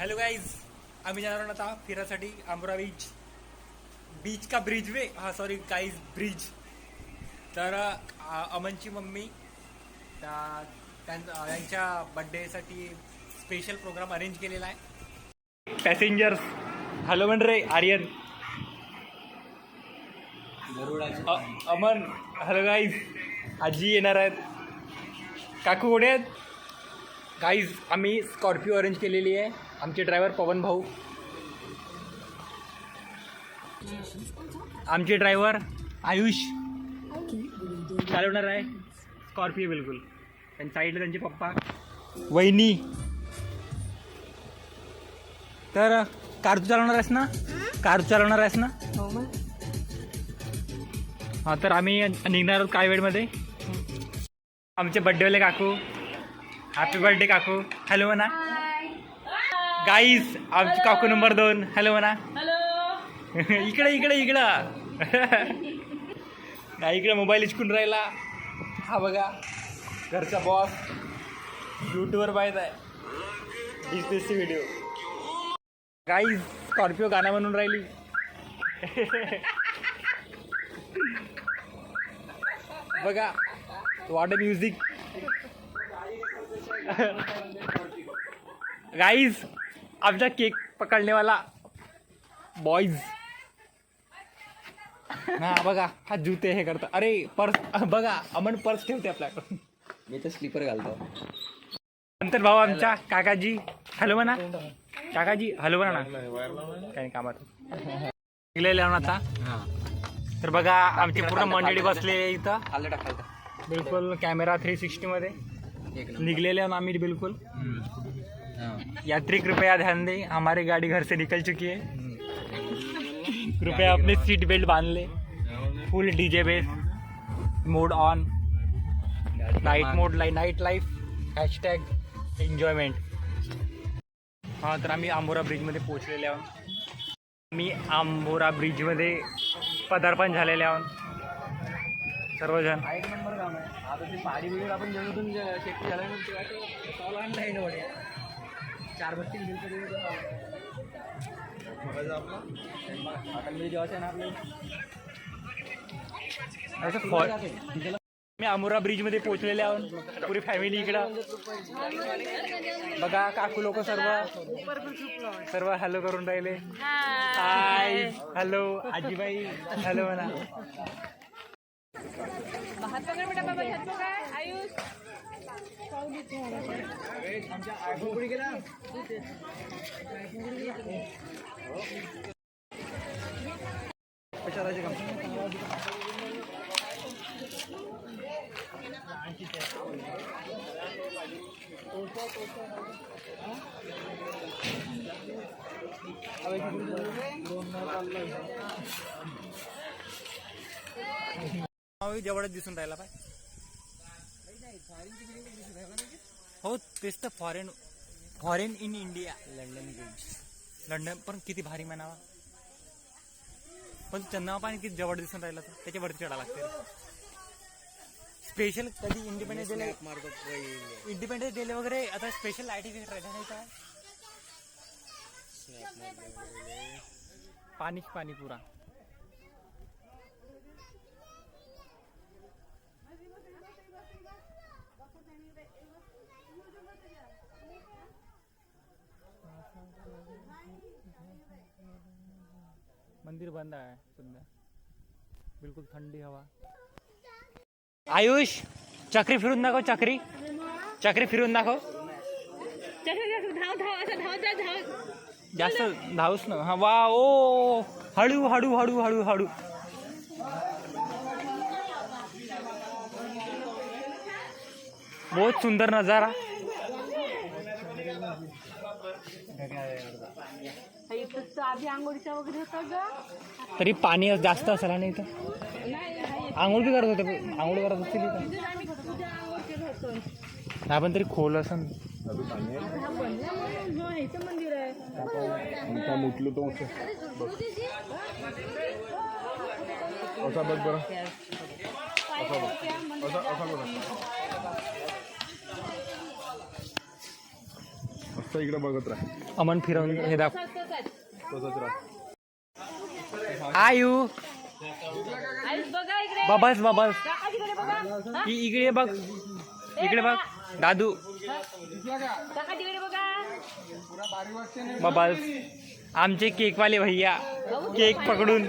Hello guys, आम्ही जाणार आता फिरासाठी आंबोरा बीच का ब्रिज वे सॉरी गाईज ब्रिज. तर अमनची मम्मी त्यांच्या बड्डेसाठी स्पेशल प्रोग्राम अरेंज केलेला आहे. पॅसेंजर्स हॅलो म्हण रे आर्यन. अमन हॅलो गाईज, आजी येणार आहेत, काकू कुठे आहेत. गाईज आम्ही स्कॉर्पिओ अरेंज केलेली आहे. आमचे ड्रायव्हर पवन भाऊ, आमचे ड्रायव्हर आयुष चालवणार आहे स्कॉर्पिओ बिलकुल. त्यांच्या साईडला त्यांचे पप्पा वहिनी. तर कार तू चालवणार आहेस ना, कार तू चालवणार आहेस ना. हां, तर आम्ही निघणार आहोत काही वेळमध्ये. आमचे बड्डेवाले काकू, हॅपी बर्थडे काकू, हॅलो म्हणा. गाईज आमची काकू नंबर 2, हॅलो म्हणा. इकडे इकडे इकडं नाही, इकडे मोबाईल हिचकून राहिला. हा बघा घरचा बॉस यूट्यूबवर पाहत आहे दिसते व्हिडिओ. गाईज स्कॉर्पिओ गाणं म्हणून राहिली. बघा व्हॉट अ म्युझिक. गाईज आमचा केक पकडणेवाला बॉईज. हा बघा, हा जुते हे करता. अरे पर्स बघा, अमन पर्स ठेवते आपल्याकडे. मी तर स्लीपर घालतो. नंतर भाऊ आमच्या काकाजी, हॅलो म्हणा. काकाजी हॅलो म्हणा ना, काही कामात निघलेले आता. तर बघा आमची पूर्ण मंडळी बसले इथं. खाल्लं टाकायचं बिलकुल कॅमेरा 360 मध्ये निकलेले हैं आमिर. बिल्कुल यात्री कृपया ध्यान दें, हमारी गाड़ी घर से निकल चुकी है. कृपया अपने सीट बेल्ट बांध ले. फुल DJ base mode on, night mode, night life, hashtag enjoyment. हां, तर आम्ही आंबोरा ब्रिजमध्ये पोहोचलेले आहोत. आम्ही आंबोरा ब्रिजमध्ये पदार्पण झालेले आहोत सर्वजण. एक नंबर काम आहे. आता ते पहाडी बिडी आपण जवळून शेती झाल्यानंतर तेव्हा आणलाय ना वड्या 4 बत्ती बिल आता मी जेव्हा ना आपले. मी आंबोरा ब्रिजमध्ये पोहोचलेले आहोत, पुरी फॅमिली इकडं. बघा काकू लोक सर्व हॅलो करून राहिले. हाय हॅलो आजीबाई, हॅलो म्हणा. जवळच दिसून राहिला पाय. हो तेच तर. फॉरेन इन इंडिया, लंडन पण किती भारी म्हणावा. पण चंदना पाणी किती जवळ दिसून राहिला, तर त्याच्यावरती चढा लागते. स्पेशल कधी इंडिपेंडन्स डेले वगैरे आता स्पेशल लाईट इफेक्ट राहिला नाही का. पाणी पुरा. मंदिर बंद आहे सध्या, बिलकुल थंडी हवा. आयुष चक्री फिरून दाखव, चक्री फिरून दाखव. जास्त धावूस ना. हा वा ओ, हळू हळू हळू हळू हळू. बहुत सुंदर नजारा. तरी पाणी जास्त असेल नाही तर आंघोळ बी करत होते. आंघोळ करत असतील आपण तरी खोल असं. नुसतं इकडे बघत राहा. अमन फिरवून हे दाख. तसंच राहा. आयू बबल्स बबल्स इकडे बघ, इकडे बघ दादू. बबल्स आमचे केकवाले भैया केक पकडून.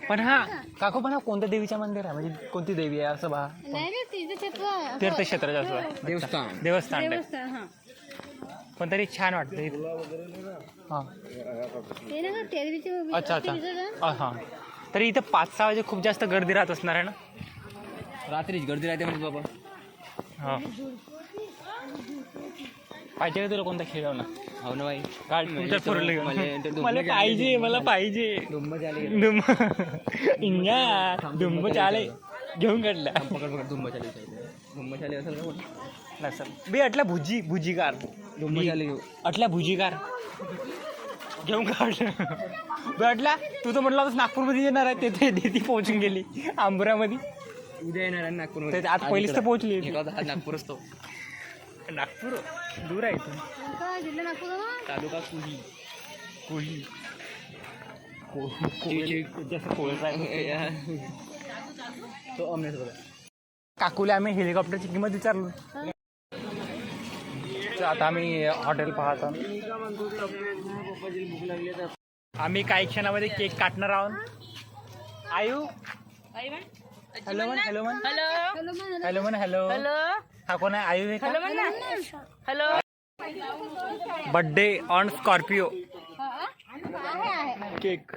पण हा काकू, पण हा कोणत्या देवीचं मंदिर आहे, म्हणजे कोणती देवी आहे असं बा? तीर्थक्षेत्र असं देवस्थान. देवस्थान type. पण तरी छान वाटतं. हा अच्छा अच्छा हा. तरी इथं 5-6 वाजे खूप जास्त गर्दी राहत असणार आहे ना? रात्रीच गर्दी राहते म्हणजे बाबा. हा पाहिजे का तुला कोणता खेळ ना? हो ना भाई. काढ तुमच्या फोरला घेऊन. मला पाहिजे, मला पाहिजे. दुम्ब झाले. दुंब चाले घेऊन काढला. पकड पकड दुम्ब झाले. दुम्ब झाले असेल का? नसल बे अटल्या भुजीकार. दुम्ब झाले घेऊ. अटल्या भुजीकार घेऊन काढलं. बे अटल्या तू तर म्हटलं होतास नागपूरमध्ये येणार आहे, तिथे पोहोचून गेली आंबुरामध्ये. उद्या येणार आहे नागपूर. आज पहिलीच तर पोहोचली. नागपूर असतो. नागपूर दूर आहे इथून. तालुका कुही. कोळी कोळसा आहे. तो अमनेर. काकूला आम्ही हेलिकॉप्टरची किंमत विचारलो. आता आम्ही हॉटेल पाहतो. आम्ही काही क्षणामध्ये केक काटणार आहोत. आयू हॅलो म्हण, हॅलो म्हण, हॅलो म्हण, हॅलो. हा कोण आहे? आयू आहे का? Hello. Birthday on Scorpio cake.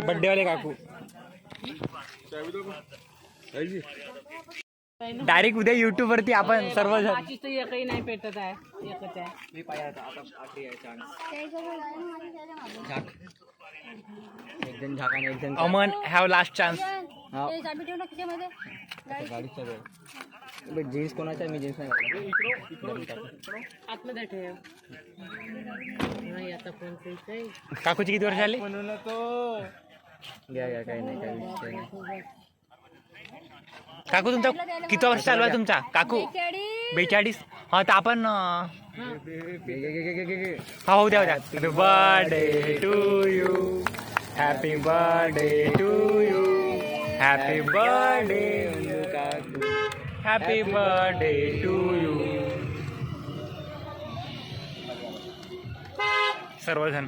Birthday वाले काकू डायरेक्ट उद्या युट्यूब वरती आपण सर्वजण. एकही नाही पेटत आहे, एकच आहे. मी पाहिजे आता आखरी आहे चान्स. झाक. एक जण झाक आणि एक जण अमन हॅव लास्ट चान्स. गाडीच्या वेळ. जीन्स कोणाचा आहे? मी जीन्स नाही घातला. आतमध्ये ठेव. नाही आता फोन पेच. काकूची किती वर्ष झाली? घ्या काही नाही, काही विषय नाही. काकू तुमचा किती वर्ष चालू आहे तुमचा? काकू 42. हा तर आपण हा होऊ द्या, होऊ द्या. Happy birthday to you, happy birthday to you, happy birthday काकू, हॅपी बर्थडे टू यू. सर्वजण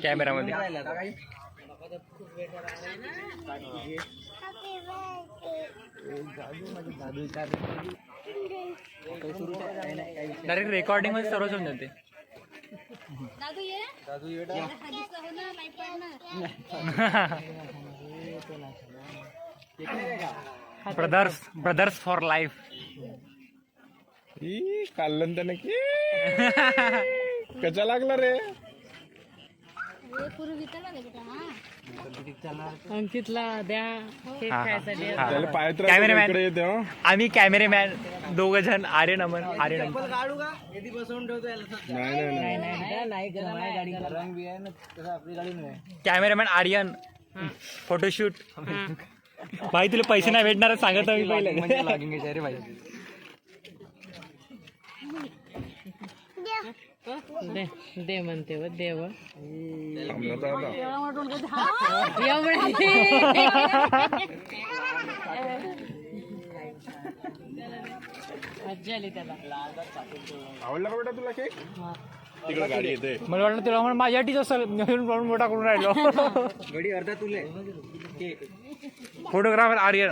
कॅमेरामध्ये. डायरेक्ट रेकॉर्डिंग मध्ये सर्वच होऊन जाते. Brothers for life. काढलं त्याने की कचा लागला रे. अंकितला द्या केक खायसाठी. त्याला पायत कॅमेरामॅन. इकडे येते हो. आम्ही कॅमेरामॅन 2 जण. आर्यन अमन. आर्यन अमन. कॅमेरामॅन आर्यन. फोटोशूट. भाई तुला पैसे नाही भेटणार सांगत आम्ही पहिले. लागेंगे रे भाई. दे म्हणते व देव. थांबण्याचा आता. मज्जा आली त्याला. आवडला का बेटा तुला केक? तिकडे गाडी येते. मला वाटलं तुला म्हणून माझ्यासाठीच असेल म्हणून मोठा करून राहिलो. गडी अर्धा तुले. फोटोग्राफर आर्यन.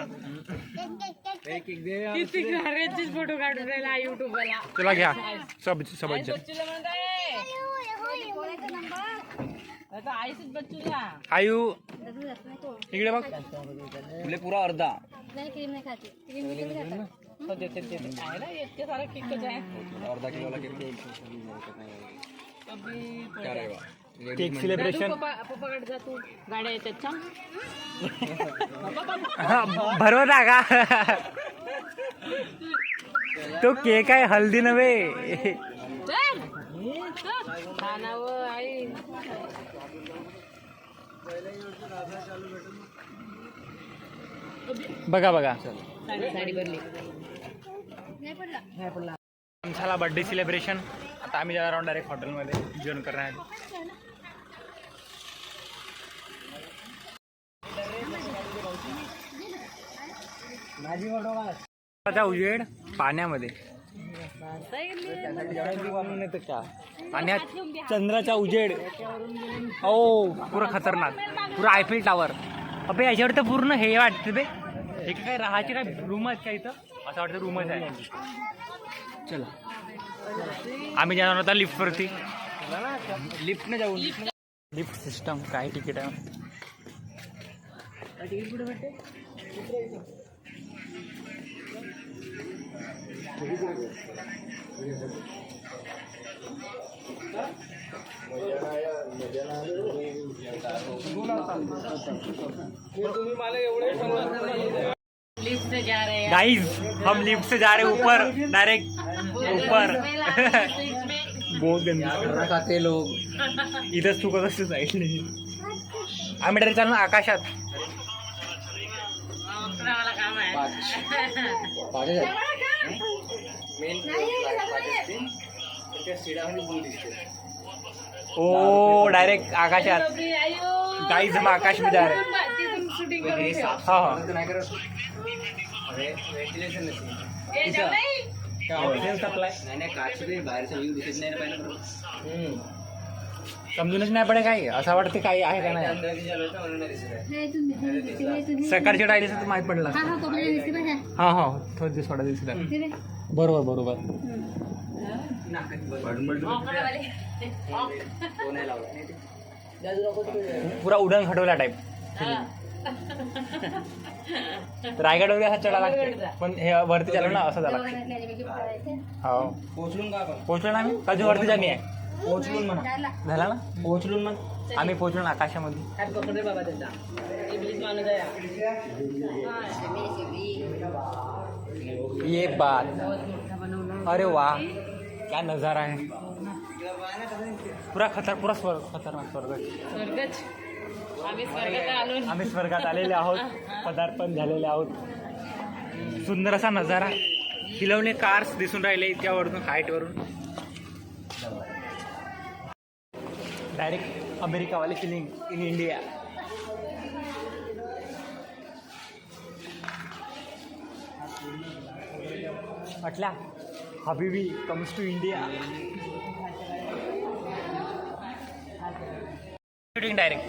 किती घराचीच फोटो काढून राहिला युट्यूबला. तुला घ्या सब सबज. आईच बच्चूला. आयू इकडे बघ. तुले पुरा अर्धा. आहे ना इतके सारे केकच आहे. अर्धा किलोला केक. Cake celebration. पप्पाकडे जा तू. गाड्या येतात छान. भरवता का? तो केक आहे हल्दी नव्हे. खानावं आई. बघा बघा साडी भरली. झाला बर्थडे सेलिब्रेशन. आता आम्ही जाणार आहोत डायरेक्ट हॉटेलमध्ये जेवण करणार. माझा उजेड पाण्यामध्ये पाण्यात चंद्राचा उजेड. ओ पुरा खतरनाक, पुरा आयफेल टावर. अबे याच्यावर तर पूर्ण हे वाटते बे, हे काय राहायचे काय रूम आहेत का इथं, असं वाटतं रूमच आहे. चला आम्ही जाणार होता लिफ्टवरती. लिफ्टने जाऊ. लिफ्ट सिस्टम काय तिकीट आहे. लिफ्ट से जा रहे हैं गाइस, हम लिफ्ट से जा रहे हैं ऊपर, डायरेक्ट ऊपर. बहुत गंदा खाते लोक. इथंच तू कसं साईडने आम्ही डायरेक्ट चालू आकाशात. वाला काम है. ओ डायरेक्ट आकाशात. गाइस हम आकाश में जा रहे हैं. शूटिंग हाँ हाँ व्हेंटिलेशन नसेल. ऑक्सिजन सप्लाय नाही काची बाहेरचा व्ह्यू दिसत नाही ना पाहिजे. समजूनच नाही पडे काय, असं वाटतं काही आहे का नाही. सकाळच्या डायरीच तर माहीत पडला. हा हा थोडं दिवस थोडा दिवस. बरोबर बरोबर. पुरा उडण खटवला टाईप. रायगड वगैरे असा चढा लागते, पण हे वरती चालू ना असं झालं. हो पोहोचलून का आपण? पोहोचलो ना आम्ही. अजून वरती जाणी आहे. पोहोचलून म्हणा. झाला ना. पोहोचलून म्हण. आम्ही पोहोचलो ना आकाशामध्ये. पकडे बाबा त्यांचा इंग्लिश माणूस आहे. ये बात. अरे वाह क्या नजारा है. पुरा पुरा स्वर्ग, खतरनाक स्वर्ग. स्वर्गच. आम्ही स्वर्गात आलो. आम्ही स्वर्गात आलेले आहोत, पदार्पण झालेले आहोत. सुंदर असा नजारा. खिलवणे कार्स दिसून राहिले इतक्यावरून, हाईटवरून. डायरेक्ट अमेरिकावाले फिलिंग इन इंडिया. म्हटल्या हबीबी comes to India. Shooting direct.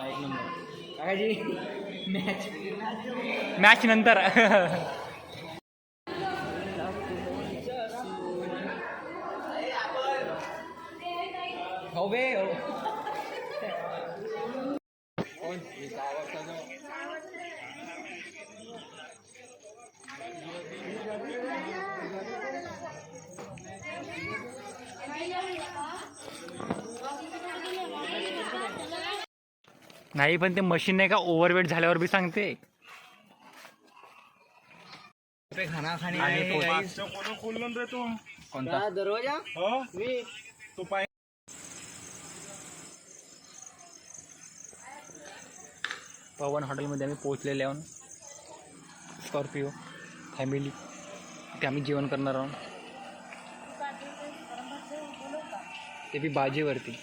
एक नंबर काकाजी. मॅच नंतर. हो बे. नाही पण ते मशीन नाही का ओव्हरवेट झाल्यावर बी सांगते. खाना खाने आणि आए पोपा. guys. खोलून रे तू. कोणता दरवाजा? हो मी तो पाय. पवन हॉटेलमध्ये आम्ही पोहोचलेले आहोत. Scorpio family. ते आम्ही जेवण करणार आहोत, ते बी बाजेवरती.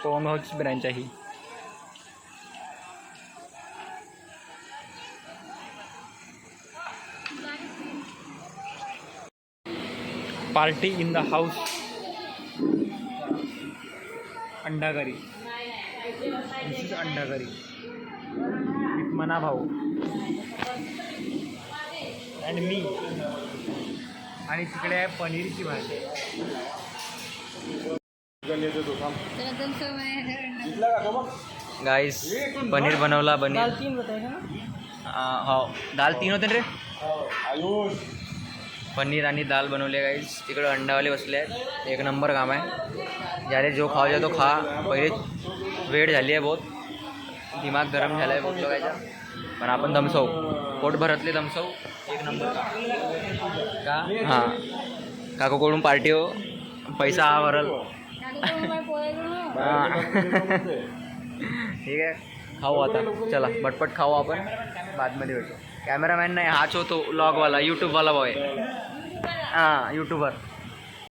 पवन हाऊस ब्रँच आहे. Party in the house. अंडा करी. दिस इज अंडा करी विथ मना भाऊ अँड मी. आणि तिकडे आहे पनीरची भाजी. गाइस पनीर बनवला. पनीर तीन होत आहे ना. हो दाल 3 होते रे. आयुष पनीर आणि दाल बनवले गाइस. तिकडे अंडावाले बसले आहेत. एक नंबर काम आहे. ज्याने जो खावा तो खा. पहिले वेळ झाली आहे बहुत. दिमाग गरम झाला आहे बहुत लोकांचा. पण आपण दमसवू. पोट भरतले दमसवू. एक नंबर का. हां काकूकडून पार्टी हो. पैसा हा भरल. ठीक आहे, खाऊ आता. चला पटपट खाऊ आपण, बादमध्ये भेटू. कॅमेरामॅन नाही, हाच होतो व्लॉगवाला, यूट्यूबवाला बॉय. हां यूट्यूबर.